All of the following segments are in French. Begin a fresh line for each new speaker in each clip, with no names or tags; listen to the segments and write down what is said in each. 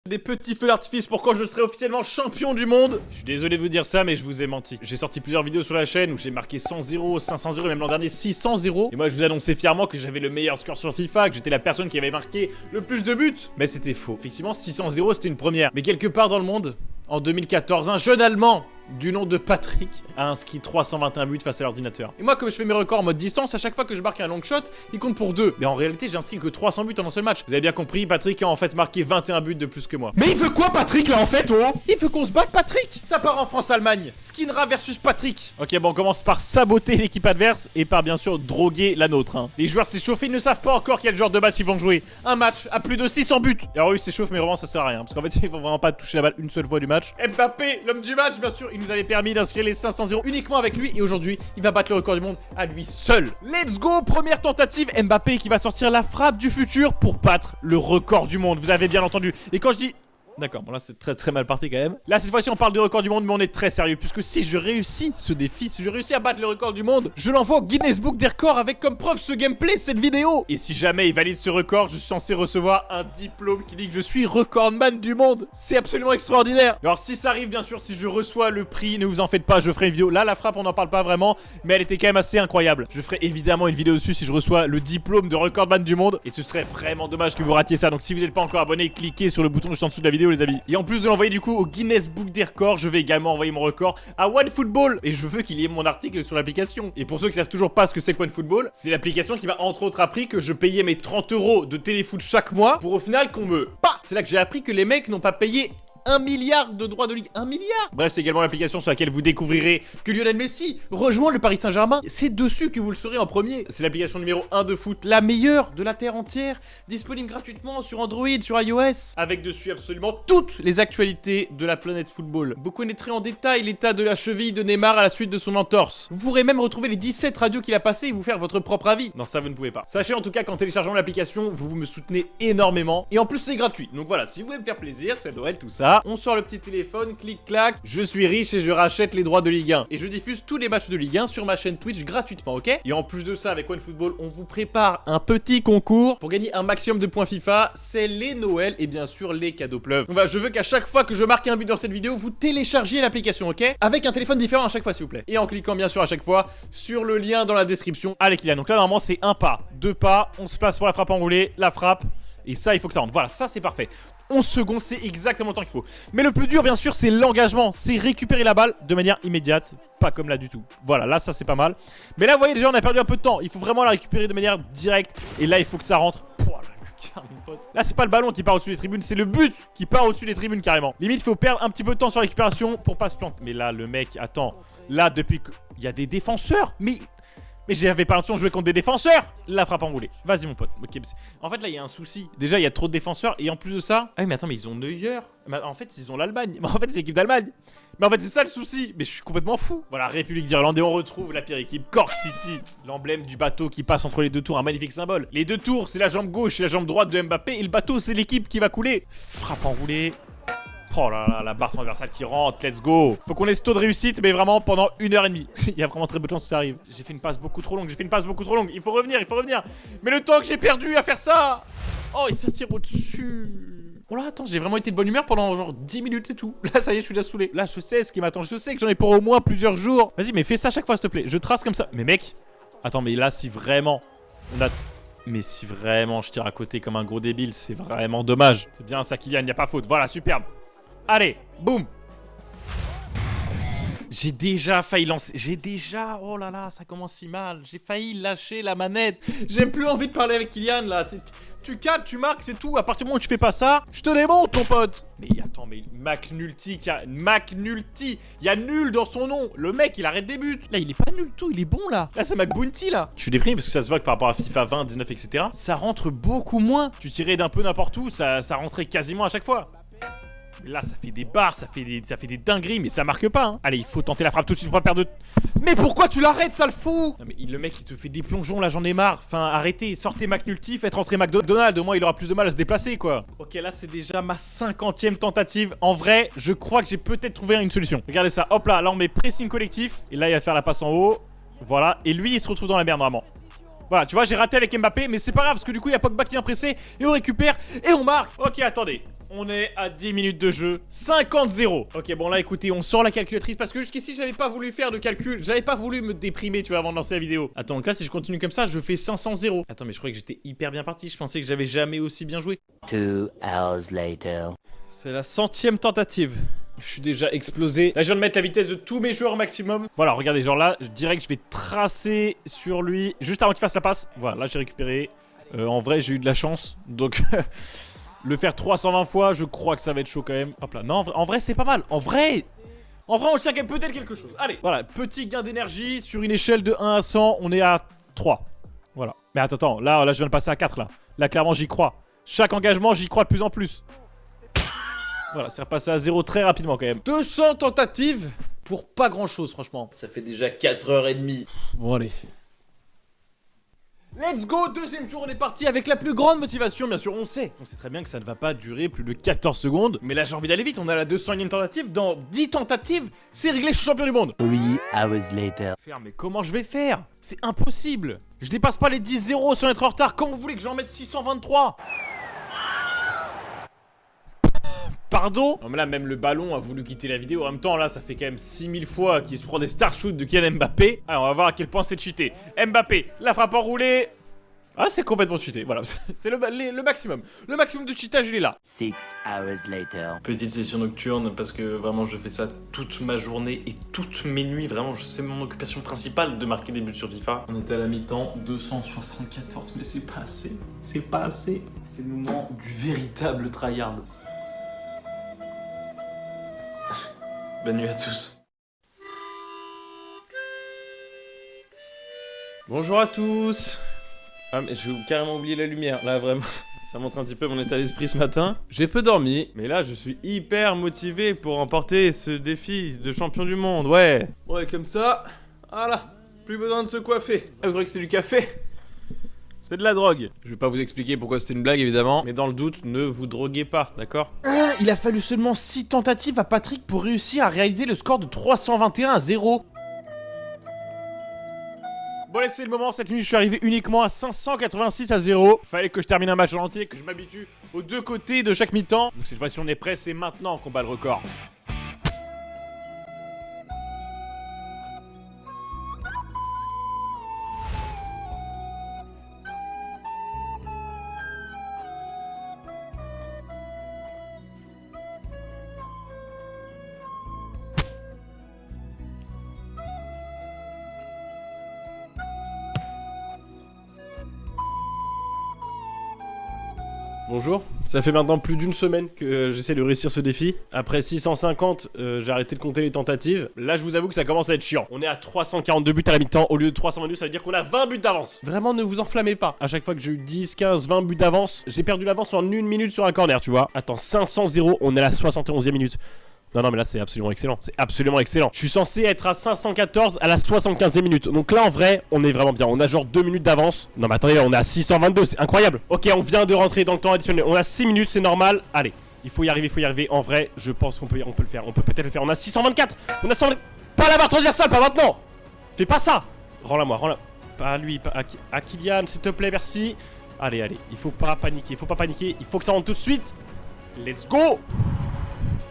Des petits feux d'artifice pour quand je serai officiellement champion du monde. Je suis désolé de vous dire ça, mais je vous ai menti. J'ai sorti plusieurs vidéos sur la chaîne où j'ai marqué 100-0, 500-0 et même l'an dernier 600-0. Et moi je vous annonçais fièrement que j'avais le meilleur score sur FIFA, que j'étais la personne qui avait marqué le plus de buts. Mais c'était faux. Effectivement 600-0 c'était une première. Mais quelque part dans le monde, en 2014, un jeune Allemand du nom de Patrick a inscrit 321 buts face à l'ordinateur. Et moi, comme je fais mes records en mode distance, à chaque fois que je marque un long shot, il compte pour 2. Mais en réalité, j'ai inscrit que 300 buts en un seul match. Vous avez bien compris, Patrick a en fait marqué 21 buts de plus que moi.
Mais il veut quoi Patrick là en fait oh?
Il veut qu'on se batte Patrick. Ça part en France-Allemagne. Skinra versus Patrick. Ok, bon, on commence par saboter l'équipe adverse et par bien sûr droguer la nôtre. Hein. Les joueurs s'échauffent, ils ne savent pas encore quel genre de match ils vont jouer. Un match à plus de 600 buts. Alors oui, s'échauffe, mais vraiment ça sert à rien. Parce qu'en fait, il faut vraiment pas toucher la balle une seule fois du match. Mbappé, l'homme du match, bien sûr, il nous avait permis d'inscrire les 500-0 uniquement avec lui et aujourd'hui il va battre le record du monde à lui seul. Let's go, première tentative, Mbappé qui va sortir la frappe du futur pour battre le record du monde, vous avez bien entendu. Et quand je dis... D'accord, bon là c'est très mal parti quand même. Là cette fois-ci on parle du record du monde mais on est très sérieux. Puisque si je réussis ce défi, si je réussis à battre le record du monde, je l'envoie au Guinness Book des records avec comme preuve ce gameplay, cette vidéo. Et si jamais il valide ce record, je suis censé recevoir un diplôme qui dit que je suis recordman du monde. C'est absolument extraordinaire. Alors si ça arrive bien sûr, si je reçois le prix, ne vous en faites pas, je ferai une vidéo. Là la frappe on n'en parle pas vraiment, mais elle était quand même assez incroyable. Je ferai évidemment une vidéo dessus si je reçois le diplôme de recordman du monde. Et ce serait vraiment dommage que vous ratiez ça. Donc si vous n'êtes pas encore abonné, cliquez sur le bouton juste en dessous de la vidéo les amis. Et en plus de l'envoyer du coup au Guinness Book des records, je vais également envoyer mon record à OneFootball. Et je veux qu'il y ait mon article sur l'application. Et pour ceux qui savent toujours pas ce que c'est que OneFootball, c'est l'application qui m'a entre autres appris que je payais mes 30 € de téléfoot chaque mois pour au final qu'on me... C'est là que j'ai appris que les mecs n'ont pas payé 1 milliard de droits de ligue. 1 milliard. Bref, c'est également l'application sur laquelle vous découvrirez que Lionel Messi rejoint le Paris Saint-Germain. C'est dessus que vous le saurez en premier. C'est l'application numéro 1 de foot, la meilleure de la terre entière, disponible gratuitement sur Android, sur iOS, avec dessus absolument toutes les actualités de la planète football. Vous connaîtrez en détail l'état de la cheville de Neymar à la suite de son entorse. Vous pourrez même retrouver les 17 radios qu'il a passées et vous faire votre propre avis. Non, ça vous ne pouvez pas. Sachez en tout cas qu'en téléchargeant l'application, vous me soutenez énormément. Et en plus, c'est gratuit. Donc voilà, si vous voulez me faire plaisir, c'est Noël, tout ça. On sort le petit téléphone, clic-clac, je suis riche et je rachète les droits de Ligue 1. Et je diffuse tous les matchs de Ligue 1 sur ma chaîne Twitch gratuitement, ok? Et en plus de ça, avec OneFootball, on vous prépare un petit concours pour gagner un maximum de points FIFA. C'est les Noël et bien sûr les cadeaux pleuvent. Donc voilà, je veux qu'à chaque fois que je marque un but dans cette vidéo, vous téléchargiez l'application, ok? Avec un téléphone différent à chaque fois, s'il vous plaît. Et en cliquant bien sûr à chaque fois sur le lien dans la description. Allez, Kylian. Donc là, normalement, c'est un pas, 2 pas, on se place pour la frappe enroulée, la frappe. Et ça, il faut que ça rentre. Voilà, ça, c'est parfait. 11 secondes, c'est exactement le temps qu'il faut. Mais le plus dur, bien sûr, c'est l'engagement. C'est récupérer la balle de manière immédiate. Pas comme là du tout. Voilà, là, ça, c'est pas mal. Mais là, vous voyez, déjà, on a perdu un peu de temps. Il faut vraiment la récupérer de manière directe. Et là, il faut que ça rentre. Pouah, la lucarne, mon pote. Là, c'est pas le ballon qui part au-dessus des tribunes. C'est le but qui part au-dessus des tribunes, carrément. Limite, il faut perdre un petit peu de temps sur la récupération pour pas se planter. Mais là, le mec, attends. Là, depuis que... Il y a des défenseurs. Mais j'avais pas l'intention de jouer contre des défenseurs. La frappe enroulée. Vas-y mon pote. Ok, en fait là il y a un souci. Déjà il y a trop de défenseurs. Et en plus de ça... Ah oui mais attends mais ils ont Neuer. En fait ils ont l'Allemagne. Mais en fait c'est l'équipe d'Allemagne. Mais en fait c'est ça le souci. Mais je suis complètement fou. Voilà, République d'Irlande. Et on retrouve la pire équipe, Cork City. L'emblème du bateau qui passe entre les deux tours. Un magnifique symbole. Les deux tours c'est la jambe gauche et la jambe droite de Mbappé. Et le bateau c'est l'équipe qui va couler. Frappe enroulée. Oh là là, la barre transversale qui rentre, let's go. Faut qu'on ait ce taux de réussite, mais vraiment pendant 1h30. Il y a vraiment très peu de chances que ça arrive. J'ai fait une passe beaucoup trop longue, Il faut revenir, Mais le temps que j'ai perdu à faire ça. Oh, il s'attire au-dessus. Oh là, attends, j'ai vraiment été de bonne humeur pendant genre 10 minutes, c'est tout. Là, ça y est, je suis déjà saoulé. Là, je sais ce qui m'attend, je sais que j'en ai pour au moins plusieurs jours. Vas-y, mais fais ça à chaque fois, s'il te plaît. Je trace comme ça. Mais mec, attends, mais là, si vraiment on a... Mais si vraiment je tire à côté comme un gros débile, c'est vraiment dommage. C'est bien ça, Kylian, y a pas faute. Voilà, superbe. Allez, boum. J'ai déjà failli lancer. Oh là là, ça commence si mal. J'ai failli lâcher la manette. J'ai plus envie de parler avec Kylian là. Tu cadres, tu marques, c'est tout. À partir du moment où tu fais pas ça, je te démonte, ton pote. Mais attends, mais McNulty, McNulty, il y a nul dans son nom. Le mec, il arrête des buts. Là, il est pas nul tout, il est bon là. Là, c'est McBounty là. Je suis déprimé parce que ça se voit que par rapport à FIFA 20, 19, etc., ça rentre beaucoup moins. Tu tirais d'un peu n'importe où, ça rentrait quasiment à chaque fois. Mais là, ça fait des barres, ça fait des dingueries, mais ça marque pas, hein. Allez, il faut tenter la frappe tout de suite pour pas perdre de... Mais pourquoi tu l'arrêtes, sale fou? Non mais le mec, il te fait des plongeons, là, j'en ai marre. Enfin, arrêtez, sortez McNulty, faites rentrer McDonald, au moins il aura plus de mal à se déplacer, quoi. Ok, là, c'est déjà ma 50e tentative. En vrai, je crois que j'ai peut-être trouvé une solution. Regardez ça, hop là, on met pressing collectif. Et là, il va faire la passe en haut. Voilà, et lui, il se retrouve dans la merde, vraiment. Voilà, tu vois, j'ai raté avec Mbappé, mais c'est pas grave, parce que du coup, il y a Pogba qui vient presser, et on récupère, et on marque. Ok, attendez. On est à 10 minutes de jeu, 50-0. Ok, bon là écoutez, on sort la calculatrice parce que jusqu'ici j'avais pas voulu faire de calcul. J'avais pas voulu me déprimer, tu vois, avant de lancer la vidéo. Attends, donc là si je continue comme ça, je fais 500-0. Attends, mais je croyais que j'étais hyper bien parti. Je pensais que j'avais jamais aussi bien joué.
2 hours later.
C'est la 100e tentative. Je suis déjà explosé. Là, je viens de mettre la vitesse de tous mes joueurs au maximum. Voilà, regardez, genre là, je dirais que je vais tracer sur lui juste avant qu'il fasse la passe. Voilà, là, j'ai récupéré. En vrai, j'ai eu de la chance. Donc, le faire 320 fois, je crois que ça va être chaud quand même. Hop là. Non, en vrai c'est pas mal. En vrai, on tient peut-être quelque chose. Allez, voilà, petit gain d'énergie. Sur une échelle de 1 à 100, on est à 3. Voilà. Mais attends, là, je viens de passer à 4, là. Là, clairement, j'y crois. Chaque engagement, j'y crois de plus en plus. Voilà, c'est repassé à 0 très rapidement quand même. 200 tentatives pour pas grand chose franchement. Ça fait déjà 4h30. Bon allez. Let's go, deuxième jour, on est parti avec la plus grande motivation, bien sûr, on sait très bien que ça ne va pas durer plus de 14 secondes. Mais là j'ai envie d'aller vite, on a la 201ème tentative, dans 10 tentatives, c'est réglé, je suis champion du monde.
3 hours later.
Mais comment je vais faire? C'est impossible. Je dépasse pas les 10-0 sans être en retard, comment vous voulez que j'en mette 623? Pardon? Non mais là même le ballon a voulu quitter la vidéo. En même temps là ça fait quand même 6000 fois qu'il se prend des star shoots de Kylian Mbappé. Alors on va voir à quel point c'est cheaté. Mbappé, la frappe enroulée. Ah c'est complètement cheaté, voilà. C'est le maximum. Le maximum de cheatage il est là.
6 hours later.
Petite session nocturne parce que vraiment je fais ça toute ma journée et toutes mes nuits. Vraiment c'est mon occupation principale de marquer des buts sur FIFA. On était à la mi-temps, 274 mais c'est pas assez. C'est pas assez. C'est le moment du véritable tryhard. Bonne nuit à tous. Bonjour à tous. Ah mais j'ai carrément oublié la lumière, là vraiment. Ça montre un petit peu mon état d'esprit ce matin. J'ai peu dormi, mais là je suis hyper motivé pour remporter ce défi de champion du monde, ouais. Ouais comme ça, voilà, plus besoin de se coiffer. Ah, vous croyez que c'est du café? C'est de la drogue. Je vais pas vous expliquer pourquoi c'était une blague évidemment, mais dans le doute, ne vous droguez pas, d'accord? Il a fallu seulement 6 tentatives à Patrick pour réussir à réaliser le score de 321 à 0. Bon allez, c'est le moment, cette nuit je suis arrivé uniquement à 586 à 0. Fallait que je termine un match en entier, que je m'habitue aux deux côtés de chaque mi-temps. Donc cette fois-ci on est prêt, c'est maintenant qu'on bat le record. Bonjour, ça fait maintenant plus d'une semaine que j'essaie de réussir ce défi. Après 650, j'ai arrêté de compter les tentatives. Là, je vous avoue que ça commence à être chiant. On est à 342 buts à la mi-temps au lieu de 322, ça veut dire qu'on a 20 buts d'avance. Vraiment, ne vous enflammez pas. À chaque fois que j'ai eu 10, 15, 20 buts d'avance, j'ai perdu l'avance en 1 minute sur un corner, tu vois. Attends, 500-0, on est à la 71e minute. Non mais là c'est absolument excellent, c'est absolument excellent. Je suis censé être à 514 à la 75e minute. Donc là en vrai, on est vraiment bien, on a genre 2 minutes d'avance. Non mais attendez, on est à 622, c'est incroyable. Ok, on vient de rentrer dans le temps additionnel, on a 6 minutes, c'est normal. Allez, il faut y arriver, en vrai, je pense qu'on peut le faire, on peut peut-être le faire. On a 624, on a 100... Pas la barre transversale, pas maintenant. Fais pas ça. Rends-la moi, rends-la. Pas à lui, pas à Kylian, s'il te plaît, merci. Allez, il faut pas paniquer, il faut que ça rentre tout de suite. Let's go.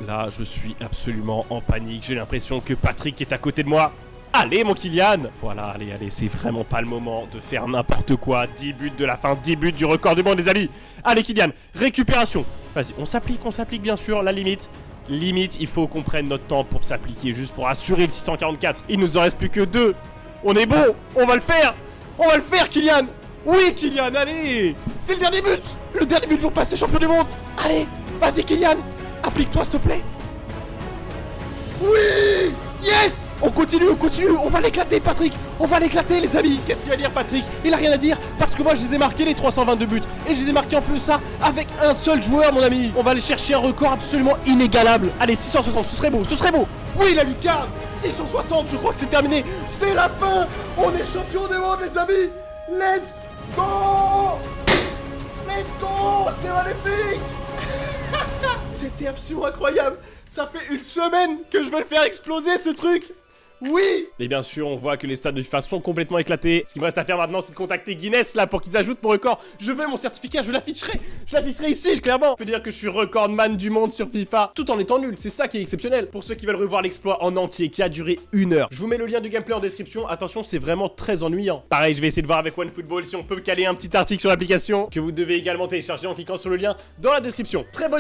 Là, je suis absolument en panique. J'ai l'impression que Patrick est à côté de moi. Allez, mon Kylian! Voilà, allez, c'est vraiment pas le moment de faire n'importe quoi. 10 buts de la fin, 10 buts du record du monde, les amis. Allez, Kylian, récupération. Vas-y, on s'applique bien sûr, la limite. Limite, il faut qu'on prenne notre temps pour s'appliquer, juste pour assurer le 644. Il nous en reste plus que 2. On est bon, on va le faire! On va le faire, Kylian! Oui, Kylian, allez! C'est le dernier but! Le dernier but pour passer champion du monde! Allez, vas-y, Kylian! Applique-toi s'il te plaît. Oui. Yes. On continue, on va l'éclater Patrick. On va l'éclater les amis. Qu'est-ce qu'il va dire Patrick? Il a rien à dire parce que moi je les ai marqués les 322 buts. Et je les ai marqués en plus ça avec un seul joueur mon ami. On va aller chercher un record absolument inégalable. Allez 660, ce serait beau. Oui la lucarne. 660, je crois que c'est terminé. C'est la fin. On est champion du monde les amis. Let's go. C'est magnifique. C'était absolument incroyable. Ça fait une semaine que je veux le faire exploser ce truc. Oui. Et bien sûr, on voit que les stats de FIFA sont complètement éclatés. Ce qu'il me reste à faire maintenant, c'est de contacter Guinness là pour qu'ils ajoutent mon record. Je veux mon certificat, je l'afficherai ici, clairement. Je peux dire que je suis recordman du monde sur FIFA, tout en étant nul. C'est ça qui est exceptionnel. Pour ceux qui veulent revoir l'exploit en entier, qui a duré 1 heure, je vous mets le lien du gameplay en description. Attention, c'est vraiment très ennuyant. Pareil, je vais essayer de voir avec OneFootball si on peut caler un petit article sur l'application que vous devez également télécharger en cliquant sur le lien dans la description. Très bonne